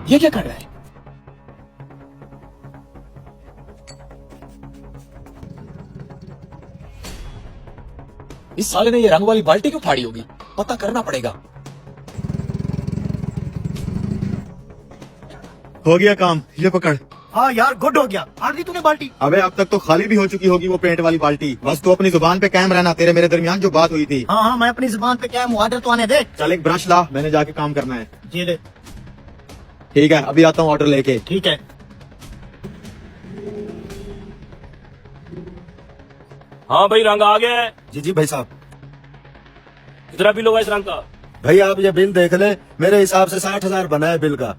ये क्या कर रहा है? इस साले ने ये रंग वाली बाल्टी क्यों फाड़ी होगी? पता करना पड़ेगा। हो गया काम, ये पकड़। हाँ यार, गुड हो गया। फाड़ दी तूने बाल्टी? अबे अब तक तो खाली भी हो चुकी होगी वो पेंट वाली बाल्टी। बस तू अपनी जुबान पे कायम रहना, तेरे मेरे दरमियान जो बात हुई थी। हाँ हाँ, मैं अपनी जुबान पे क्या हूँ, ऑर्डर तो आने दे। चल एक ब्रश ला, मैंने जाके काम करना है। ये ले। ठीक है, अभी आता हूँ ऑर्डर लेके। ठीक है। हाँ भाई, रंग आ गया है। जी जी भाई साहब। कितना बिल होगा इस रंग का? भाई आप ये बिल देख ले, मेरे हिसाब से 60,000 बना है बिल का।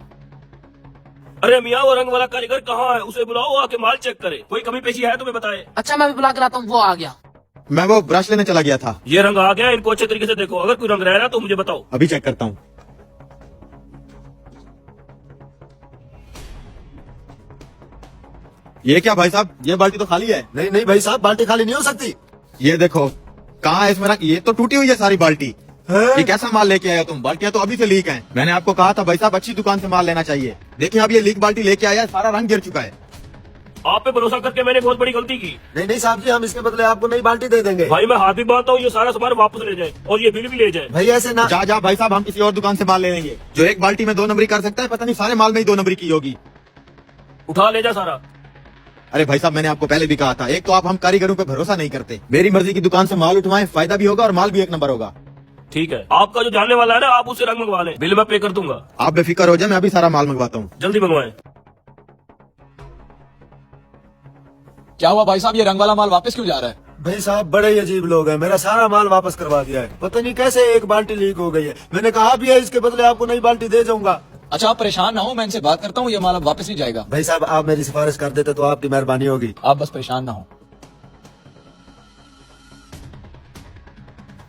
अरे मियाँ, वो रंग वाला कारीगर कहाँ है? उसे बुलाओ, आके माल चेक करे। कोई कमी पेशी है तुम्हें बताए। अच्छा, मैं भी बुला कर आता हूँ। वो आ गया। मैं वो ब्रश लेने चला गया था। ये रंग आ गया, इनको अच्छे तरीके से देखो। अगर कोई रंग रह रहा तो मुझे बताओ। अभी चेक करता हूँ। ये क्या भाई साहब, ये बाल्टी तो खाली है। नहीं नहीं भाई साहब, बाल्टी खाली नहीं हो सकती। ये देखो, कहाँ है इसमें रंग? ये तो टूटी हुई है सारी बाल्टी। ये कैसा माल लेके आया तुम? बाल्टियां तो अभी से लीक हैं। मैंने आपको कहा था भाई साहब, अच्छी दुकान से माल लेना चाहिए। देखिए अब ये लीक बाल्टी लेके आया है, सारा रंग गिर चुका है। आप पे भरोसा करके मैंने बहुत बड़ी गलती की। नहीं नहीं साहब जी, हम इसके बदले आपको नई बाल्टी दे देंगे। भाई मैं हाथ भी बांधता हूँ, ये सारा सामान वापस ले जाए और ये बिल भी ले जाए। भाई ऐसे ना। जा जा भाई साहब, हम किसी और दुकान से माल ले लेंगे। जो एक बाल्टी में 2 नंबरी कर सकता है, पता नहीं सारे माल में ही 2 नंबरी की होगी। उठा ले जा सारा। अरे भाई साहब, मैंने आपको पहले भी कहा था, एक तो आप हम कारीगरों पे भरोसा नहीं करते। मेरी मर्जी की दुकान से माल उठवाएं, फायदा भी होगा और माल भी 1 नंबर होगा। ठीक है, आपका जो जानने वाला है ना, आप उससे रंग मंगवा लें। बिल मैं पे कर दूंगा। आप बेफिक्र हो जाए, मैं अभी सारा माल मंगवाता हूँ। जल्दी मंगवाएं। क्या हुआ भाई साहब, ये रंग वाला माल वापस क्यों जा रहा है? भाई साहब बड़े ही अजीब लोग हैं, मेरा सारा माल वापस करवा दिया है। पता नहीं कैसे एक बाल्टी लीक हो गई है। मैंने कहा भी है इसके बदले आपको नई बाल्टी दे जाऊंगा। अच्छा आप परेशान ना हो, मैं इनसे बात करता हूँ, ये माल अब वापस नहीं जाएगा। भाई साहब आप मेरी सिफारिश कर देते तो आपकी मेहरबानी होगी। आप बस परेशान ना हो।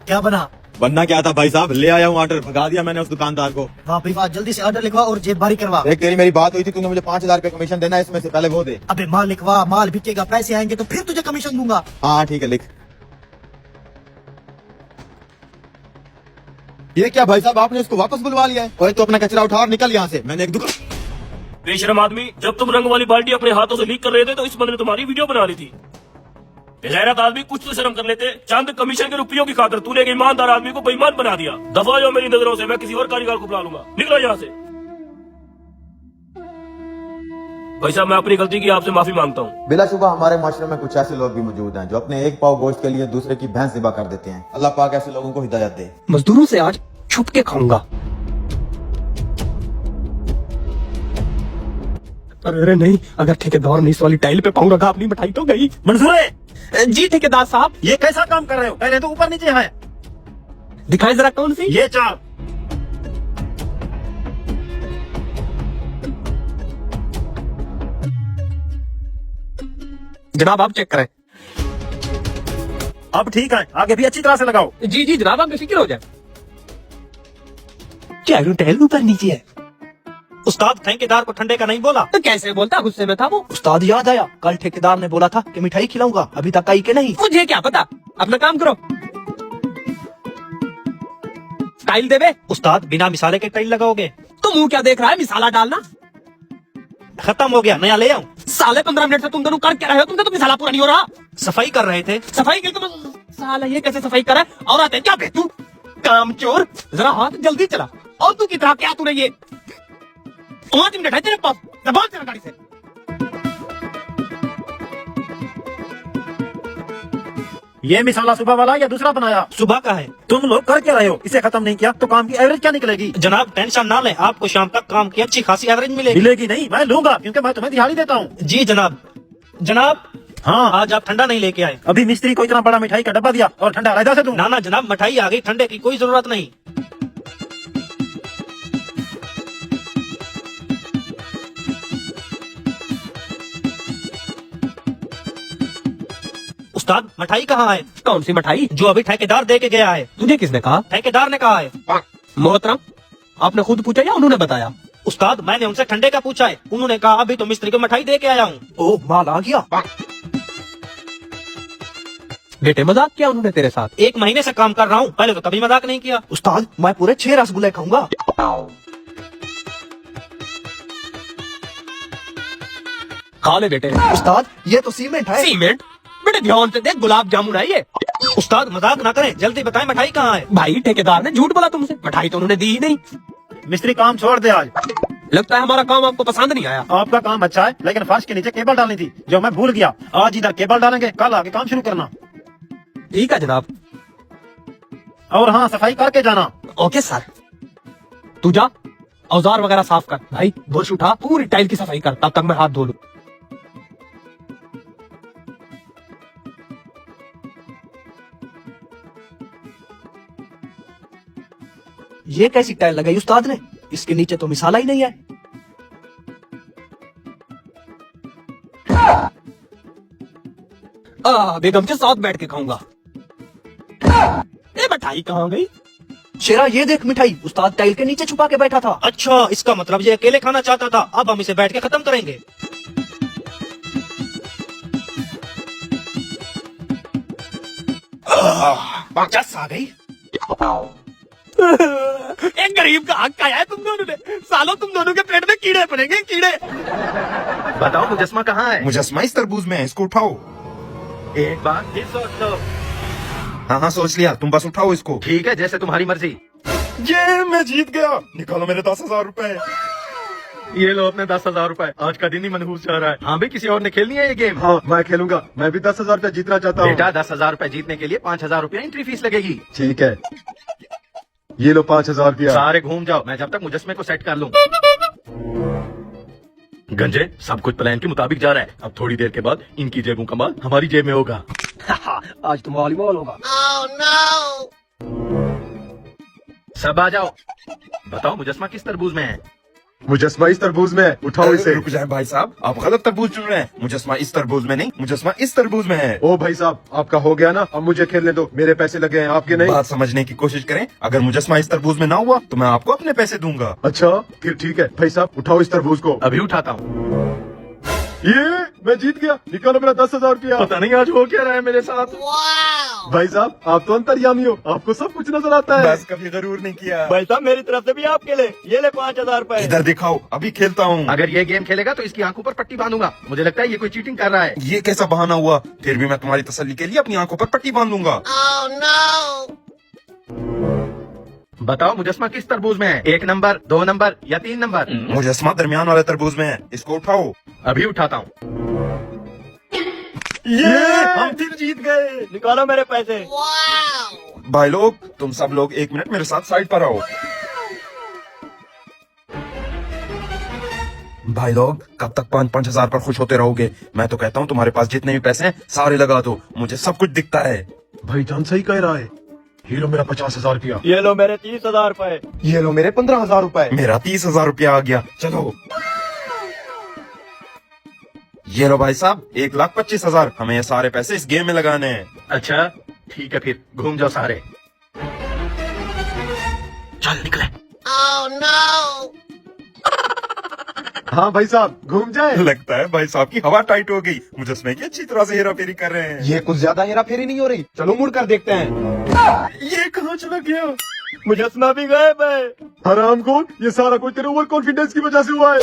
क्या बना? बनना क्या था भाई साहब, ले आया हूँ ऑर्डर, भगा दिया मैंने उस दुकानदार को। वाह भाई वाह, जल्दी से ऑर्डर लिखवा और जेब बारी करवा। देख तेरी मेरी बात हुई थी, तूने मुझे 5,000 रुपए कमीशन देना है, इसमें से पहले वो दे। अबे माल लिखवा, माल बिकेगा, पैसे आएंगे तो फिर तुझे कमीशन दूंगा। हाँ ठीक है, लिख। ये क्या भाई साहब, आपने इसको वापस बुलवा लिया है? ओए तो अपना कचरा उठा और निकल यहाँ से। मैंने एक दुकान। बेशरम आदमी, जब तुम रंग वाली बाल्टी अपने हाथों से लीक कर रहे थे तो इस बंदे ने तुम्हारी वीडियो बना ली थी। बेगैरत आदमी, कुछ तो शर्म कर लेते। चंद कमीशन के रुपयों की खातिर तूने एक ईमानदार आदमी को बेईमान बना दिया। दफा जाओ मेरी नजरों से, मैं किसी और कारीगर को बुला लूंगा। निकलो यहाँ से। भाई साहब मैं अपनी गलती की आपसे माफी मांगता हूँ। बिलाशुबा हमारे माशरे में कुछ ऐसे लोग भी मौजूद हैं जो अपने एक पाव गोश्त के लिए दूसरे की भैंस ज़िबा कर देते हैं। अल्लाह पाक ऐसे लोगों को हिदायत दे। मजदूरों से आज छुप के खाऊंगा। अरे नहीं, अगर ठेकेदार ने इस वाली टाइल पे पाऊं रखा, अपनी मिठाई तो गई। मंजूर है? जी ठेकेदार साहब। ये कैसा काम कर रहे हो? पहले तो ऊपर नीचे है। दिखाई जरा कौन सी? ये चाप। जनाब आप चेक करें। अब ठीक है, आगे भी अच्छी तरह से लगाओ। जी जी जनाब, आप बेफिक्र हो जाए। चारों टाइल ऊपर नीचे है। उस्ताद ठेकेदार को ठंडे का नहीं बोला तो कैसे बोलता, गुस्से में था वो। उस्ताद याद आया, कल ठेकेदार ने बोला था कि मिठाई खिलाऊंगा, अभी तक आई के नहीं। मुझे क्या पता, अपना काम करो। टाइल देवे। उस्ताद बिना मिसाले के टाइल लगाओगे? तो मुंह क्या देख रहा है, मिसाला डालना। खत्म हो गया, नया ले आऊं? साले 15 मिनट से तुम दोनों कर क्या रहे हो? तुमसे तो मिसाला पूरा नहीं हो रहा। सफाई कर रहे थे। सफाई के तुम साला ये कैसे सफाई कर रहा है? और आते क्या तू काम चोर, जरा हाथ जल्दी चला। और तू कितना क्या तूने ये 5 मिनट है तेरे पास, दबा तेरा गाड़ी से। ये मिसाला सुबह वाला या दूसरा बनाया? सुबह का है। तुम लोग कर क्या रहे हो? इसे खत्म नहीं किया तो काम की एवरेज क्या निकलेगी? जनाब टेंशन ना लें, आपको शाम तक काम की अच्छी खासी एवरेज मिलेगी। मिलेगी नहीं, मैं लूंगा क्योंकि मैं तुम्हें दिहाड़ी देता हूँ। जी जनाब। जनाब हाँ, आज आप ठंडा नहीं लेके आए। अभी मिस्त्री को इतना बड़ा मिठाई का डब्बा दिया और ठंडा अलग से दूं? ना ना जनाब, मिठाई आ गई, ठंडे की कोई जरूरत नहीं। उस्ताद मिठाई कहाँ है? कौन सी मिठाई? जो अभी ठेकेदार दे के गया है। तुझे किसने कहा? ठेकेदार ने कहा है। मोहतरम, आपने खुद पूछा या उन्होंने बताया? उस्ताद मैंने उनसे ठंडे का पूछा है, उन्होंने कहा अभी तो मिस्त्री को मिठाई दे के आया हूँ। ओह, माल आ गया। बेटे मजाक किया उन्होंने तेरे साथ? 1 महीने से काम कर रहा हूँ, पहले तो कभी मजाक नहीं किया। उस्ताद मैं पूरे 6 रसगुल्ले खाऊंगा। खा ले बेटे। उस्ताद ये तो सीमेंट है। सीमेंट? बेटे ध्यान से देख, गुलाब जामुन है ये। उस्ताद मजाक ना करें, जल्दी बताएं मिठाई कहाँ है। भाई ठेकेदार ने झूठ बोला तुमसे, मिठाई तो उन्होंने दी ही नहीं। मिस्त्री काम छोड़ दे आज। लगता है हमारा काम आपको पसंद नहीं आया। आपका काम अच्छा है, लेकिन फर्श के नीचे केबल डालनी थी, जो मैं भूल गया। आज इधर केबल डालेंगे, कल आके काम शुरू करना। ठीक है जनाब। और हाँ, सफाई करके जाना। Okay sir. तू जा, औजार वगैरह साफ कर। भाई बुरश उठा, पूरी टाइल की सफाई कर, तब तक मैं हाथ धो लूं। ये कैसी टाइल लगाई उस्ताद ने, इसके नीचे तो मिसाला ही नहीं है। बेगम के साथ बैठ के खाऊंगा। ये मिठाई कहाँ गई? शेरा ये देख मिठाई, उस्ताद टाइल के नीचे छुपा के बैठा था। अच्छा, इसका मतलब ये अकेले खाना चाहता था। अब हम इसे बैठ के खत्म करेंगे। जस आ गई। एक गरीब का हक खाया है तुम दोनों ने। सालों तुम दोनों के पेट में कीड़े पड़ेंगे, कीड़े। बताओ मुजस्मा कहाँ है? मुजस्मा इस तरबूज में है, इसको उठाओ। एक बार फिर सोच लो। हाँ हाँ सोच लिया, तुम बस उठाओ इसको। ठीक है, जैसे तुम्हारी मर्जी। ये मैं जीत गया, निकालो मेरे 10,000 रुपए। ये लो अपने 10,000 रुपए। आज का दिन ही मनहूस जा रहा है। हाँ भाई, किसी और ने खेलनी है ये गेम? हाँ मैं खेलूंगा, मैं भी 10,000 रुपया जीतना चाहता हूँ। बेटा 10,000 रुपए जीतने के लिए 5,000 रुपया एंट्री फीस लगेगी। ठीक है, ये लो 5,000 रुपया। सारे घूम जाओ, मैं जब तक मुजस्मे को सेट कर लूं। गंजे, सब कुछ प्लान के मुताबिक जा रहा है। अब थोड़ी देर के बाद इनकी जेबों का माल हमारी जेब में होगा। आज तो वॉलीबॉल होगा। सब आ जाओ। बताओ मुजस्मा किस तरबूज में है? मुजस्मा इस तरबूज में है, उठाओ इसे। रुक जाए भाई साहब, आप गलत तरबूज चुन रहे हैं। मुजस्मा इस तरबूज में नहीं, मुजस्मा इस तरबूज में है। ओ भाई साहब, आपका हो गया ना, अब मुझे खेलने दो। मेरे पैसे लगे हैं, आपके नहीं। बात समझने की कोशिश करें, अगर मुजस्मा इस तरबूज में ना हुआ तो मैं आपको अपने पैसे दूंगा। अच्छा फिर ठीक है भाई साहब, उठाओ इस तरबूज को। अभी उठाता हूँ। ये मैं जीत गया, निकालो मेरा 10,000 रुपया। पता नहीं आज हो क्या रहा है मेरे साथ। भाई साहब आप तो अंतर्यामी हो, आपको सब कुछ नजर आता है। बस कभी गरूर नहीं किया। भाई साहब मेरी तरफ से भी आपके लिए ये ले 5,000 रुपए। इधर दिखाओ, अभी खेलता हूँ। अगर ये गेम खेलेगा तो इसकी आंखों पर पट्टी बांधूंगा। मुझे लगता है ये कोई चीटिंग कर रहा है। ये कैसा बहाना हुआ? फिर भी मैं तुम्हारी तसल्ली के लिए अपनी आंखों पर पट्टी बांध लूंगा। बताओ मुजस्मा किस तरबूज में है? 1 नंबर, 2 नंबर या 3 नंबर? मुजस्मा दरमियान वाले तरबूज में है, इसको उठाओ। अभी उठाता हूँ। ये हम फिर जीत गए। निकालो मेरे पैसे। भाई लोग, तुम सब लोग 1 मिनट मेरे साथ साइड पर आओ। भाई लोग, कब तक 5-5 हजार पर खुश होते रहोगे? मैं तो कहता हूँ तुम्हारे पास जितने भी पैसे हैं सारे लगा दो, मुझे सब कुछ दिखता है। भाई जान सही कह रहा है। ये लो मेरा 50,000 रुपया। ये लो मेरे 30,000 रुपए। ये लो मेरे 15,000 रुपए। मेरा 30,000 रुपया आ गया। चलो ये लो भाई साहब 1,25,000। हमें ये सारे पैसे इस गेम में लगाने हैं। अच्छा ठीक है, फिर घूम जाओ सारे। चल निकले। हाँ भाई साहब घूम जाए। लगता है भाई साहब की हवा टाइट हो गई। मुजस्मे की अच्छी तरह से हेरा फेरी कर रहे हैं। ये कुछ ज्यादा हेरा फेरी नहीं हो रही, चलो मुड़ कर देखते हैं। ये कहाँ चला गया? मुजस्मा भी गायब है। हरामखोर, ये सारा कुछ तेरे ओवर कॉन्फिडेंस की वजह से हुआ है।